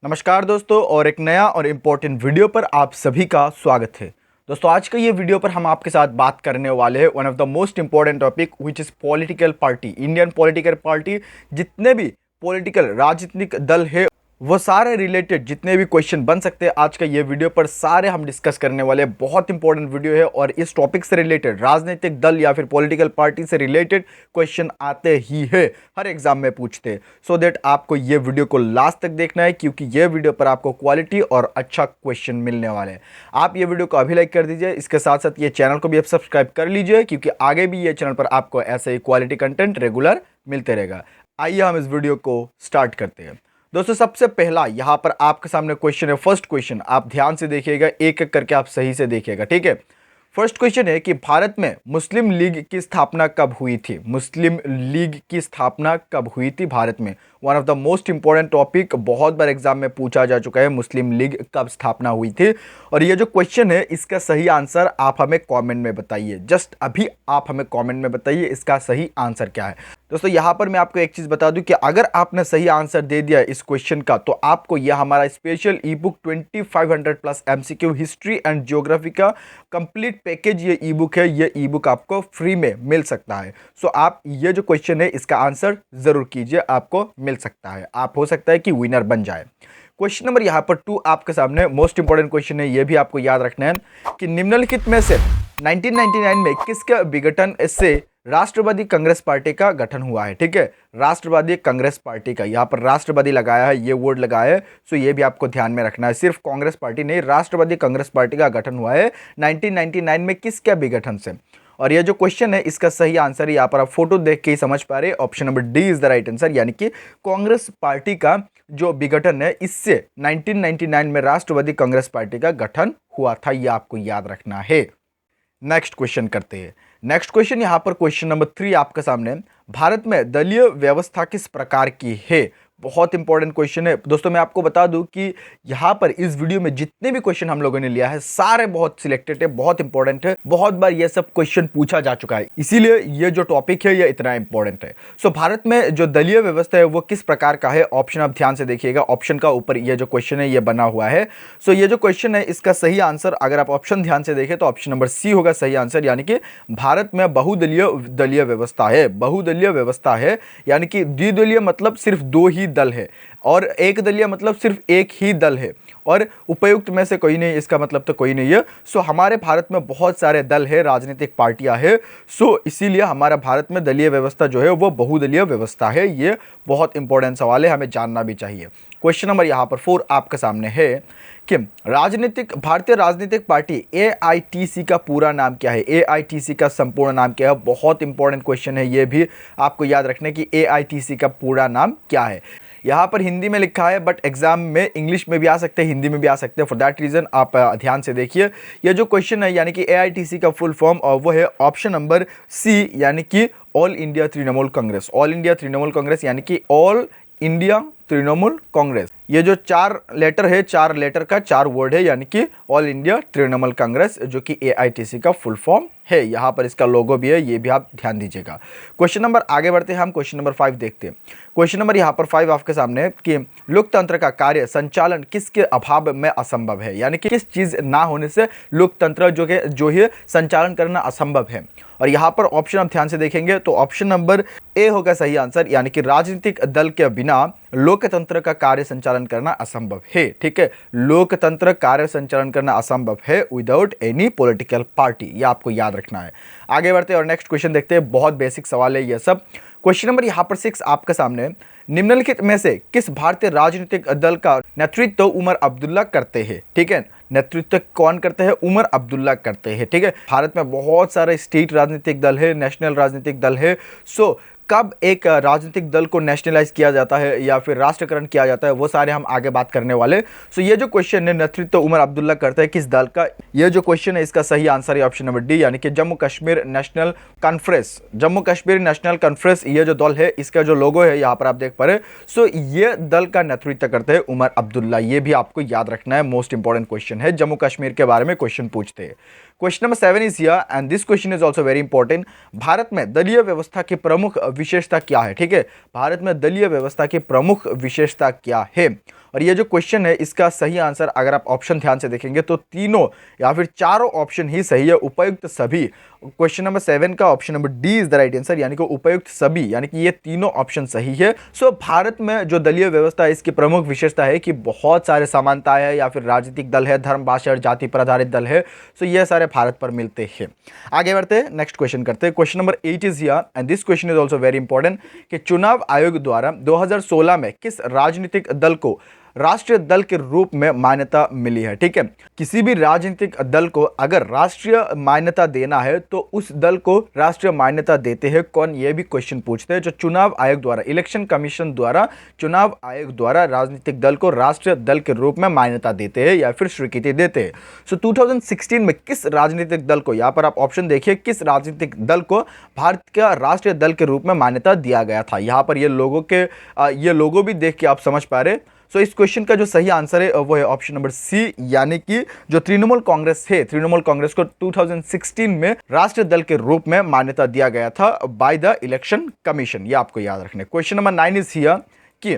नमस्कार दोस्तों, और एक नया और इम्पोर्टेंट वीडियो पर आप सभी का स्वागत है। दोस्तों, आज का ये वीडियो पर हम आपके साथ बात करने वाले हैं one of the most important topic which is political party. Indian political party, जितने भी पॉलिटिकल राजनीतिक दल है वो सारे रिलेटेड जितने भी क्वेश्चन बन सकते हैं आज का ये वीडियो पर सारे हम डिस्कस करने वाले हैं। बहुत इंपॉर्टेंट वीडियो है और इस टॉपिक से रिलेटेड राजनीतिक दल या फिर पॉलिटिकल पार्टी से रिलेटेड क्वेश्चन आते ही है, हर एग्जाम में पूछते हैं। सो दैट आपको ये वीडियो को लास्ट तक देखना है, क्योंकि ये वीडियो पर आपको क्वालिटी और अच्छा क्वेश्चन मिलने वाले हैं। आप ये वीडियो को अभी लाइक कर दीजिए, इसके साथ साथ ये चैनल को भी आप सब्सक्राइब कर लीजिए, क्योंकि आगे भी ये चैनल पर आपको ऐसे ही क्वालिटी कंटेंट रेगुलर मिलते रहेगा। आइए हम इस वीडियो को स्टार्ट करते हैं। दोस्तों, सबसे पहला यहाँ पर आपके सामने क्वेश्चन है। फर्स्ट क्वेश्चन आप ध्यान से देखिएगा, एक एक करके आप सही से देखिएगा, ठीक है। फर्स्ट क्वेश्चन है कि भारत में मुस्लिम लीग की स्थापना कब हुई थी? मुस्लिम लीग की स्थापना कब हुई थी भारत में? One of the most important topic, बहुत बार एग्जाम में पूछा जा चुका है, मुस्लिम लीग कब स्थापना हुई थी। और ये जो क्वेश्चन है इसका सही आंसर आप हमें कमेंट में बताइए। जस्ट अभी आप हमें कमेंट में बताइए इसका सही आंसर क्या है। दोस्तों, यहाँ पर मैं आपको एक चीज़ बता दूं कि अगर आपने सही आंसर दे दिया इस क्वेश्चन का, तो आपको यह हमारा special E book 2500 plus MCQ history and geography का कंप्लीट पैकेज ये ई बुक है, ये ई बुक आपको फ्री में मिल सकता है। सो आप ये जो क्वेश्चन है इसका आंसर जरूर कीजिए, आपको मिल सकता है, आप हो सकता है कि विनर बन जाए। क्वेश्चन नंबर यहाँ पर 2 आपके सामने मोस्ट इंपोर्टेंट क्वेश्चन है, ये भी आपको याद रखना है कि निम्नलिखित में से 1999 में किसके विघटन से राष्ट्रवादी कांग्रेस पार्टी का गठन हुआ है? ठीक है, राष्ट्रवादी कांग्रेस पार्टी का, यहाँ पर राष्ट्रवादी लगाया है, ये वर्ड लगाया है। सो ये भी आपको ध्यान में रखना है, सिर्फ कांग्रेस पार्टी नहीं, राष्ट्रवादी कांग्रेस पार्टी का गठन हुआ है 1999 में किसके विघटन से? और ये जो क्वेश्चन है इसका सही आंसर यहाँ पर आप फोटो देख के ही समझ पा रहे हैं, option number D is the right answer, यानी कि कांग्रेस पार्टी का जो विघटन है इससे 1999 में राष्ट्रवादी कांग्रेस पार्टी का गठन हुआ था, ये आपको याद रखना है। नेक्स्ट क्वेश्चन करते हैं। नेक्स्ट क्वेश्चन यहाँ पर क्वेश्चन नंबर 3 आपके सामने, भारत में दलीय व्यवस्था किस प्रकार की है? बहुत इंपॉर्टेंट क्वेश्चन है। दोस्तों, मैं आपको बता दूं कि यहाँ पर इस वीडियो में जितने भी क्वेश्चन हम लोगों ने लिया है सारे बहुत सिलेक्टेड है, बहुत इंपॉर्टेंट है, बहुत बार ये सब क्वेश्चन पूछा जा चुका है, इसीलिए ये जो टॉपिक है ये इतना इंपॉर्टेंट है। सो भारत में जो दलीय व्यवस्था है वो किस प्रकार का है? ऑप्शन आप ध्यान से देखिएगा, ऑप्शन का ऊपर ये जो क्वेश्चन है ये बना हुआ है। सो ये जो क्वेश्चन है इसका सही आंसर अगर आप ऑप्शन ध्यान से देखें तो ऑप्शन नंबर सी होगा सही आंसर, यानी कि भारत में बहुदलीय दलीय व्यवस्था है। बहुदलीय व्यवस्था है यानी कि द्विदलीय मतलब सिर्फ 2 ही दल है, और एक दलीय मतलब सिर्फ एक ही दल है, और उपयुक्त में से कोई नहीं, इसका मतलब तो कोई नहीं है। सो हमारे भारत में बहुत सारे दल है, राजनीतिक पार्टियां हैं, सो इसीलिए हमारा भारत में दलीय व्यवस्था जो है वो बहुदलीय व्यवस्था है। ये बहुत इंपॉर्टेंट सवाल है, हमें जानना भी चाहिए। क्वेश्चन नंबर यहाँ पर 4 आपके सामने है कि भारतीय राजनीतिक पार्टी AITC का पूरा नाम क्या है? AITC का संपूर्ण नाम क्या है? बहुत इंपॉर्टेंट क्वेश्चन है, ये भी आपको याद रखना है कि AITC का पूरा नाम क्या है। यहाँ पर हिंदी में लिखा है, बट एग्जाम में इंग्लिश में भी आ सकते हैं, हिंदी में भी आ सकते हैं। फॉर दैट रीजन आप ध्यान से देखिए। ये जो क्वेश्चन है यानी कि AITC का फुल फॉर्म वो है ऑप्शन नंबर सी, यानी कि all India Trinamool Congress. All India Trinamool Congress यानी कि ऑल इंडिया तृणमूल कांग्रेस। ये जो 4 लेटर है, 4 लेटर का 4 वर्ड है, यानी कि ऑल इंडिया तृणमूल कांग्रेस, जो कि AITC का फुल फॉर्म है। यहाँ पर इसका लोगो भी है, ये भी आप ध्यान दीजिएगा। क्वेश्चन नंबर आगे बढ़ते हैं, हम क्वेश्चन नंबर 5 देखते हैं। क्वेश्चन नंबर यहाँ पर 5 आपके सामने है कि लोकतंत्र का कार्य संचालन किसके अभाव में असंभव है? यानी कि किस चीज ना होने से लोकतंत्र जो है संचालन करना असंभव है। और यहाँ पर ऑप्शन आप ध्यान से देखेंगे तो ऑप्शन नंबर ए होगा सही आंसर, यानी कि राजनीतिक दल के बिना लोकतंत्र का कार्य संचालन करना असंभव है। ठीक है, लोकतंत्र कार्य संचालन करना असंभव है विदाउट एनी पॉलिटिकल पार्टी, ये आपको याद रखना है। आगे बढ़ते हैं और नेक्स्ट क्वेश्चन देखते हैं, बहुत बेसिक सवाल है ये सब। क्वेश्चन नंबर यहाँ पर 6 आपके सामने, निम्नलिखित में से किस भारतीय राजनीतिक दल का नेतृत्व उमर अब्दुल्ला करते हैं? ठीक है, नेतृत्व कौन करते हैं? उमर अब्दुल्ला करते हैं। ठीक है, भारत में बहुत सारे स्टेट राजनीतिक दल है, नेशनल राजनीतिक दल है। सो कब एक राजनीतिक दल को नेशनलाइज किया जाता है या फिर राष्ट्रीयकरण किया जाता है, वो सारे हम आगे बात करने वाले। सो ये जो क्वेश्चन है, नेतृत्व उमर अब्दुल्ला करते हैं किस दल का? ये जो क्वेश्चन है इसका सही आंसर है ऑप्शन नंबर डी, यानी कि Jammu Kashmir national conference. Jammu Kashmir national conference, ये जो दल है इसका जो लोगो है यहाँ पर आप देख पा रहे। सो ये दल का नेतृत्व करते हैं उमर अब्दुल्ला, ये भी आपको याद रखना है, मोस्ट इंपॉर्टेंट क्वेश्चन है, जम्मू कश्मीर के बारे में क्वेश्चन पूछते हैं। Question number 7 is here and this question is also very important. Bharat में दलीय व्यवस्था की प्रमुख विशेषता क्या है? ठीक है, भारत में दलीय व्यवस्था की प्रमुख विशेषता क्या है? और ये जो क्वेश्चन है इसका सही आंसर अगर आप ऑप्शन ध्यान से देखेंगे तो तीनों या फिर चारों ऑप्शन ही सही है, उपयुक्त सभी। क्वेश्चन नंबर 7 का option number D is the right answer, यानी कि उपयुक्त सभी, यानी कि ये तीनों ऑप्शन सही है। सो भारत में जो दलीय व्यवस्था है इसकी प्रमुख विशेषता है कि बहुत सारे समानताएं है, या फिर राजनीतिक दल है, धर्म भाषा और जाति पर आधारित दल है। सो ये सारे भारत पर मिलते हैं। आगे बढ़ते हैं, नेक्स्ट क्वेश्चन करते हैं। Question number 8 is here and this question is also very important कि चुनाव आयोग द्वारा 2016 में किस राजनीतिक दल को राष्ट्रीय दल के रूप में मान्यता मिली है। ठीक है, किसी भी राजनीतिक दल को अगर राष्ट्रीय मान्यता देना है तो उस दल को राष्ट्रीय मान्यता देते हैं कौन, ये भी क्वेश्चन पूछते हैं। जो चुनाव आयोग द्वारा, इलेक्शन कमीशन द्वारा, चुनाव आयोग द्वारा राजनीतिक दल को राष्ट्रीय दल के रूप में मान्यता देते हैं या फिर स्वीकृति देते हैं। सो 2016 में किस राजनीतिक दल को, यहाँ पर आप ऑप्शन देखिए, किस राजनीतिक दल को भारत का राष्ट्रीय दल के रूप में मान्यता दिया गया था। यहाँ पर ये लोगो भी देख के आप समझ पा रहे। सो इस क्वेश्चन का जो सही आंसर है वो है ऑप्शन नंबर सी, यानी कि जो तृणमूल कांग्रेस है, तृणमूल कांग्रेस को 2016 में राष्ट्रीय दल के रूप में मान्यता दिया गया था बाय द इलेक्शन कमीशन। ये आपको याद रखना है। क्वेश्चन नंबर 9 इज हियर कि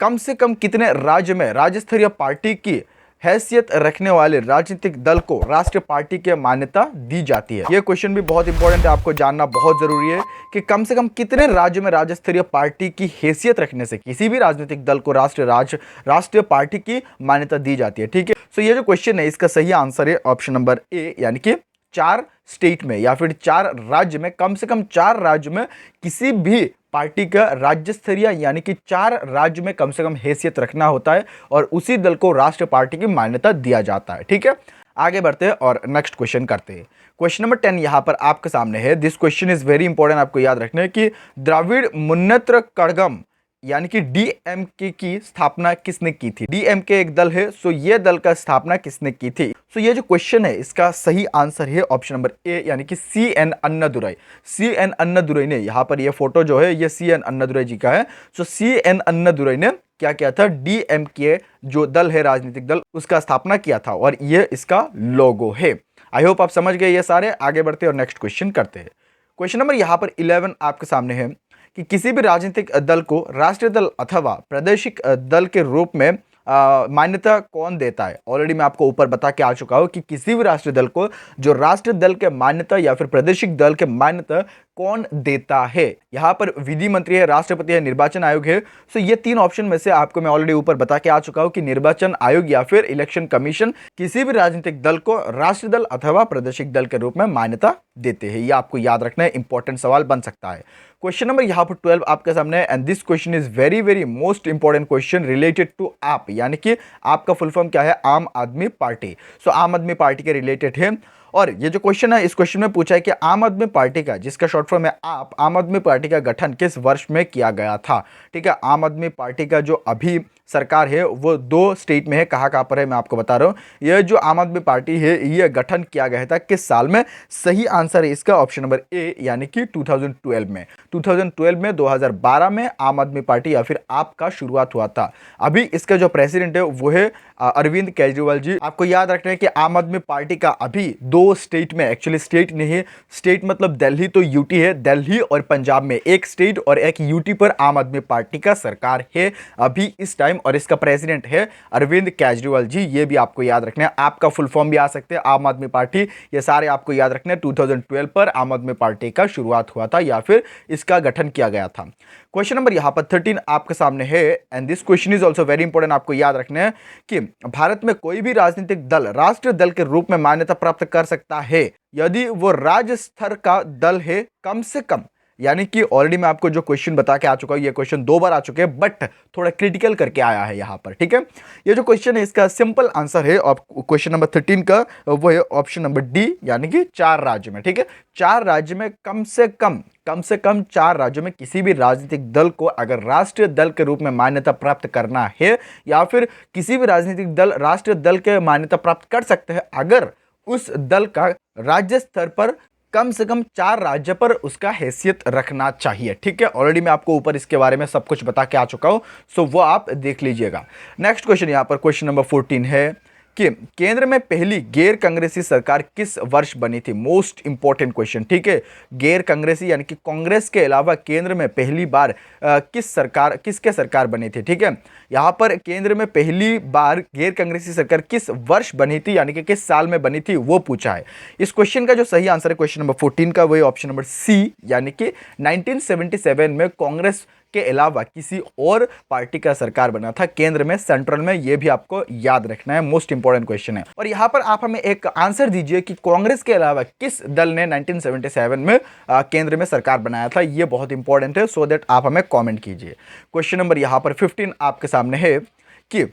कम से कम कितने राज्य में राज्य स्तरीय पार्टी की हैसियत रखने वाले राजनीतिक दल को राष्ट्रीय पार्टी की मान्यता दी जाती है। यह क्वेश्चन भी बहुत इंपॉर्टेंट है, आपको जानना बहुत जरूरी है कि कम से कम कितने राज्यों में राज्य स्तरीय पार्टी की हैसियत रखने से किसी भी राजनीतिक दल को राष्ट्रीय पार्टी की मान्यता दी जाती है। ठीक है, सो ये जो क्वेश्चन है इसका सही आंसर है ऑप्शन नंबर ए, यानी कि 4 स्टेट में या फिर 4 राज्य में, कम से कम 4 राज्य में किसी भी पार्टी का राज्य स्तरीय यानी कि 4 राज्य में कम से कम हैसियत रखना होता है और उसी दल को राष्ट्रीय पार्टी की मान्यता दिया जाता है। ठीक है, आगे बढ़ते हैं और नेक्स्ट क्वेश्चन करते हैं। क्वेश्चन नंबर 10 यहां पर आपके सामने है। This question is very important, आपको याद रखना है कि द्रविड़ मुन्नेत्र कड़गम यानी कि डीएमके की स्थापना किसने की थी। डीएमके एक दल है, सो ये दल का स्थापना किसने की थी। सो ये जो क्वेश्चन है इसका सही आंसर है ऑप्शन नंबर ए, यानी कि CN अन्नादुराई। CN अन्नादुराई ने, यहाँ पर ये फोटो जो है ये CN अन्नादुराई जी का है। सो CN अन्नादुराई ने क्या किया था, डीएमके जो दल है राजनीतिक दल उसका स्थापना किया था और ये इसका लोगो है। आई होप आप समझ गए ये सारे। आगे बढ़ते और नेक्स्ट क्वेश्चन करते हैं। क्वेश्चन नंबर यहाँ पर 11 आपके सामने है कि किसी भी राजनीतिक दल को राष्ट्रीय दल अथवा प्रादेशिक दल के रूप में मान्यता कौन देता है। ऑलरेडी मैं आपको ऊपर बता के आ चुका हूं कि किसी भी राष्ट्रीय दल को जो राष्ट्रीय दल के मान्यता या फिर प्रादेशिक दल के मान्यता कौन देता है। यहां पर विधि मंत्री है, राष्ट्रपति है, निर्वाचन आयोग है। सो ये 3 ऑप्शन में से आपको मैं ऑलरेडी ऊपर बता के आ चुका हूं कि निर्वाचन आयोग या फिर इलेक्शन कमीशन किसी भी राजनीतिक दल को राष्ट्रीय दल अथवा प्रादेशिक दल के रूप में मान्यता देते हैं। ये आपको याद रखना है, इंपॉर्टेंट सवाल बन सकता है। क्वेश्चन नंबर यहाँ पर 12 आपके सामने है and this question is very very most important question related to आप, यानी कि आपका फुल फॉर्म क्या है, आम आदमी पार्टी। सो आम आदमी पार्टी के रिलेटेड है और ये जो क्वेश्चन है इस क्वेश्चन में पूछा है कि आम आदमी पार्टी का, जिसका शॉर्ट फॉर्म है आप, आम आदमी पार्टी का गठन किस वर्ष में किया गया था। ठीक है, आम आदमी पार्टी का जो अभी सरकार है वो 2 स्टेट में है, कहाँ पर है मैं आपको बता रहा हूँ। यह जो आम आदमी पार्टी है यह गठन किया गया था किस साल में। सही आंसर है इसका ऑप्शन नंबर ए, यानी कि 2012 में। 2012 में 2012 में आम आदमी पार्टी या फिर आप का शुरुआत हुआ था। अभी इसका जो प्रेसिडेंट है वो है अरविंद केजरीवाल जी। आपको याद रखना है कि आम आदमी पार्टी का अभी 2 स्टेट में, एक्चुअली स्टेट नहीं है, स्टेट मतलब दिल्ली तो यूटी है, दिल्ली और पंजाब में एक स्टेट और एक यूटी पर आम आदमी पार्टी का सरकार है अभी इस टाइम और इसका प्रेसिडेंट है अरविंद केजरीवाल जी। ये भी आपको याद रखना है, आपका फुल फॉर्म भी आ सकते हैं आम आदमी पार्टी, ये सारे आपको याद रखना है। 2012 पर आम आदमी पार्टी का शुरुआत हुआ था या फिर इसका गठन किया गया था। क्वेश्चन नंबर यहाँ पर 13 आपके सामने है and this question is also very important, आपको याद रखना है कि भारत में कोई भी राजनीतिक दल राष्ट्रीय दल के रूप में मान्यता प्राप्त कर सकता है यदि वो राज्य स्तर का दल है कम से कम। यानी कि ऑलरेडी मैं आपको जो क्वेश्चन बता के आ चुका हूं, ये क्वेश्चन 2 बार आ चुके हैं बट थोड़ा क्रिटिकल करके आया है यहाँ पर। ठीक है, ये जो क्वेश्चन है इसका सिंपल आंसर है क्वेश्चन नंबर 13 का, वो है ऑप्शन नंबर डी, यानी कि 4 राज्य में। ठीक है, 4 राज्य में कम से कम 4 राज्यों में किसी भी राजनीतिक दल को अगर राष्ट्रीय दल के रूप में मान्यता प्राप्त करना है या फिर किसी भी राजनीतिक दल राष्ट्रीय दल के मान्यता प्राप्त कर सकते हैं अगर उस दल का राज्य स्तर पर कम से कम 4 राज्य पर उसका हैसियत रखना चाहिए। ठीक है, ऑलरेडी मैं आपको ऊपर इसके बारे में सब कुछ बता के आ चुका हूं, सो वो आप देख लीजिएगा। नेक्स्ट क्वेश्चन यहाँ पर क्वेश्चन नंबर 14 है कि केंद्र में पहली गैर कांग्रेसी सरकार किस वर्ष बनी थी। मोस्ट इंपॉर्टेंट क्वेश्चन, ठीक है। गैर कांग्रेसी यानी कि कांग्रेस के अलावा केंद्र में पहली बार किसके सरकार बनी थी, ठीक है। यहाँ पर केंद्र में पहली बार गैर कांग्रेसी सरकार किस वर्ष बनी थी यानी कि किस साल में बनी थी वो पूछा है। इस क्वेश्चन का जो सही आंसर है क्वेश्चन नंबर 14 का, वही ऑप्शन नंबर सी यानी कि 1977 में कांग्रेस के अलावा किसी और पार्टी का सरकार बना था केंद्र में, सेंट्रल में। ये भी आपको याद रखना है, मोस्ट इंपॉर्टेंट क्वेश्चन है। और यहां पर आप हमें एक आंसर दीजिए कि कांग्रेस के अलावा किस दल ने 1977 में केंद्र में सरकार बनाया था। ये बहुत इंपॉर्टेंट है, सो दैट आप हमें कॉमेंट कीजिए। क्वेश्चन नंबर यहां पर 15 आपके सामने है कि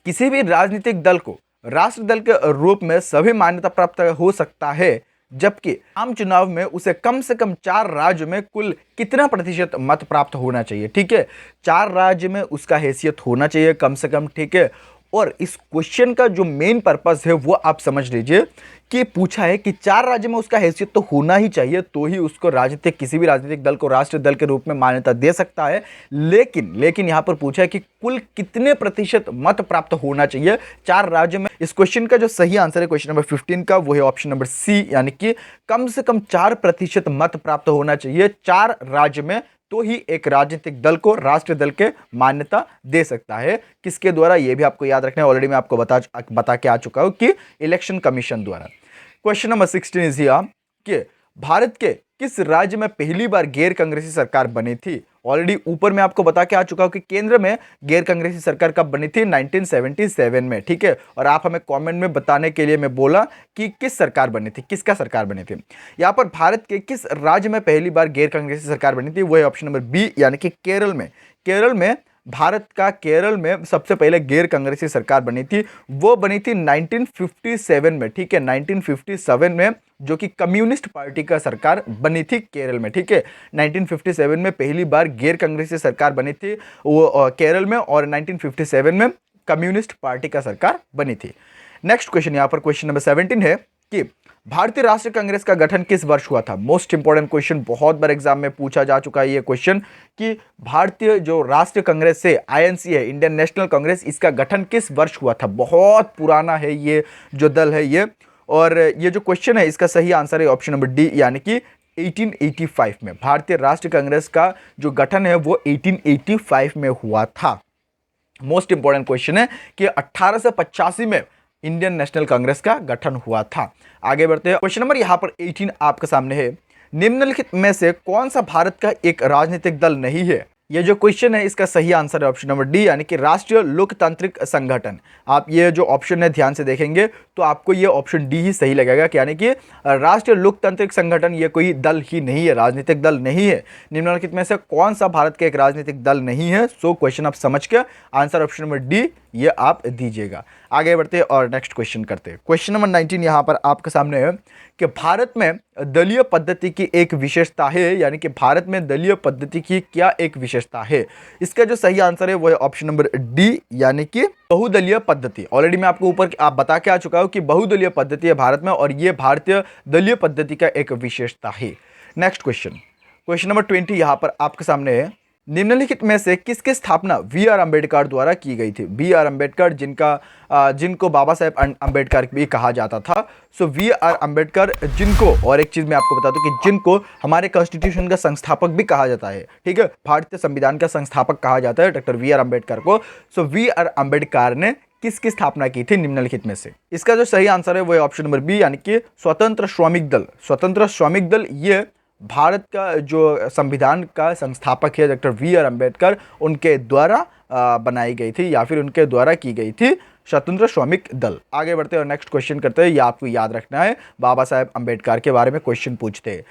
किसी भी राजनीतिक दल को राष्ट्र दल के रूप में सभी मान्यता प्राप्त हो सकता है, जबकि आम चुनाव में उसे कम से कम 4 राज्य में कुल कितना प्रतिशत मत प्राप्त होना चाहिए, ठीक है। 4 राज्य में उसका हैसियत होना चाहिए कम से कम, ठीक है। और इस क्वेश्चन का जो मेन पर्पस है वो आप समझ लीजिए कि पूछा है कि 4 राज्य में उसका हैसियत तो होना ही चाहिए, तो ही उसको किसी भी राजनीतिक दल को राष्ट्र दल के रूप में मान्यता दे सकता है। लेकिन यहां पर पूछा है कि कुल कितने प्रतिशत मत प्राप्त होना चाहिए 4 राज्य में। इस क्वेश्चन का जो सही आंसर है क्वेश्चन नंबर 15 का, वो है ऑप्शन नंबर सी यानी कि कम से कम 4% मत प्राप्त होना चाहिए 4 राज्य में, तो ही एक राजनीतिक दल को राष्ट्रीय दल के मान्यता दे सकता है। किसके द्वारा, ये भी आपको याद रखना है। ऑलरेडी मैं आपको बता के आ चुका हूं कि इलेक्शन कमीशन द्वारा। क्वेश्चन नंबर 16 इज हियर कि भारत के किस राज्य में पहली बार गैर कांग्रेसी सरकार बनी थी। ऑलरेडी ऊपर मैं आपको बता के आ चुका हूं कि केंद्र में गैर कांग्रेसी सरकार कब बनी थी, 1977 में, ठीक है। और आप हमें कमेंट में बताने के लिए मैं बोला कि किस सरकार बनी थी, किसका सरकार बनी थी। यहां पर भारत के किस राज्य में पहली बार गैर कांग्रेसी सरकार बनी थी, वो है ऑप्शन नंबर बी यानी कि केरल में। केरल में भारत का केरल में सबसे पहले गैर कांग्रेसी सरकार बनी थी, वो बनी थी 1957 में, ठीक है। 1957 में जो कि कम्युनिस्ट पार्टी का सरकार बनी थी केरल में, ठीक है। 1957 में पहली बार गैर कांग्रेसी सरकार बनी थी वो केरल में, और 1957 में कम्युनिस्ट पार्टी का सरकार बनी थी। नेक्स्ट क्वेश्चन, यहाँ पर क्वेश्चन नंबर 17 है कि भारतीय राष्ट्रीय कांग्रेस का गठन किस वर्ष हुआ था। मोस्ट इंपॉर्टेंट क्वेश्चन, बहुत बार एग्जाम में पूछा जा चुका है ये क्वेश्चन कि भारतीय जो राष्ट्रीय कांग्रेस है, आईएनसी है, इंडियन नेशनल कांग्रेस, इसका गठन किस वर्ष हुआ था। बहुत पुराना है ये जो दल है ये। और ये जो क्वेश्चन है इसका सही आंसर है ऑप्शन नंबर डी यानी कि 1885 में। भारतीय राष्ट्रीय कांग्रेस का जो गठन है वो 1885 में हुआ था। मोस्ट इंपॉर्टेंट क्वेश्चन है कि 1885 में इंडियन नेशनल कांग्रेस का गठन हुआ था। आगे बढ़ते हैं। क्वेश्चन नंबर यहां पर 18 आपके सामने है, निम्नलिखित में से कौन सा भारत का एक राजनीतिक दल नहीं है। ये जो क्वेश्चन है इसका सही आंसर है ऑप्शन नंबर डी यानी कि राष्ट्रीय लोकतांत्रिक संगठन। आप ये जो ऑप्शन है ध्यान से देखेंगे तो आपको ये ऑप्शन डी ही सही लगेगा कि यानी कि राष्ट्रीय लोकतांत्रिक संगठन ये कोई दल ही नहीं है, राजनीतिक दल नहीं है। निम्नलिखित में से कौन सा भारत का एक राजनीतिक दल नहीं है। सो क्वेश्चन आप समझ के आंसर ऑप्शन नंबर डी ये आप दीजिएगा। आगे बढ़ते हैं और नेक्स्ट क्वेश्चन करते हैं। क्वेश्चन नंबर 19 यहाँ पर आपके सामने है कि भारत में दलीय पद्धति की एक विशेषता है, यानी कि भारत में दलीय पद्धति की क्या एक विशेषता है। इसका जो सही आंसर है वो है ऑप्शन नंबर डी यानी कि बहुदलीय पद्धति। ऑलरेडी मैं आपको ऊपर आप बता के आ चुका हूं कि बहुदलीय पद्धति है भारत में, और ये भारतीय दलीय पद्धति का एक विशेषता है। नेक्स्ट क्वेश्चन, क्वेश्चन नंबर 20 यहाँ पर आपके सामने है, निम्नलिखित में से किसकी स्थापना बी आर अम्बेडकर द्वारा की गई थी। बी आर अम्बेडकर जिनको बाबा साहेब अम्बेडकर भी कहा जाता था। सो बी आर अम्बेडकर जिनको, और एक चीज मैं आपको बता दूं कि जिनको हमारे कॉन्स्टिट्यूशन का संस्थापक भी कहा जाता है, ठीक है, भारतीय संविधान का संस्थापक कहा जाता है डॉक्टर बी आर अम्बेडकर को। सो बी आर अम्बेडकर ने किसकी स्थापना की थी निम्नलिखित में से। इसका जो सही आंसर है वो है ऑप्शन नंबर बी यानी कि स्वतंत्र श्रमिक दल। स्वतंत्र श्रमिक दल ये भारत का जो संविधान का संस्थापक है डॉक्टर बी आर अम्बेडकर, उनके द्वारा बनाई गई थी या फिर उनके द्वारा की गई थी स्वतंत्र श्रमिक दल। आगे बढ़ते हैं और नेक्स्ट क्वेश्चन करते हैं। ये आपको याद रखना है, बाबा साहेब अम्बेडकर के बारे में क्वेश्चन पूछते हैं।